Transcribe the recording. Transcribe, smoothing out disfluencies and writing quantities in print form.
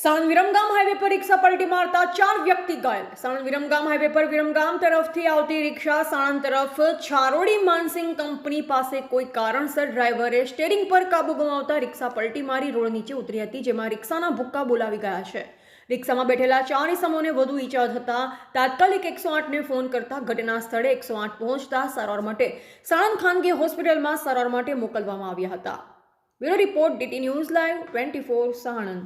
Sanand Viramgam highway પર રિક્ષા પલટી મારતા 4 વ્યક્તિ ઘાયલ। સાણંદ વિરમગામ હાઈવે પર વિરમગામ તરફથી આવતી રિક્ષા સાણંદ તરફ છારોડી માનસિંગ કંપની પાસે કોઈ કારણસર ડ્રાઈવરે સ્ટીયરિંગ પર કાબુ ગુમાવતા રિક્ષા પલટી મારી રોડ નીચે ઉતરી હતી, જેમાં રિક્ષાના ભૂક્કા બોલાવી ગયા છે। રિક્ષામાં બેઠેલા 4 ઇસમોને વધુ ઈજા થતા તાત્કાલિક 108ને ફોન કરતા ઘટના સ્થળે 108 પહોંચતા સારવાર માટે સાણંદ ખાનગી હોસ્પિટલમાં સારવાર માટે મોકલવામાં આવ્યા હતા। Bureau report DT news live 24 Sanand.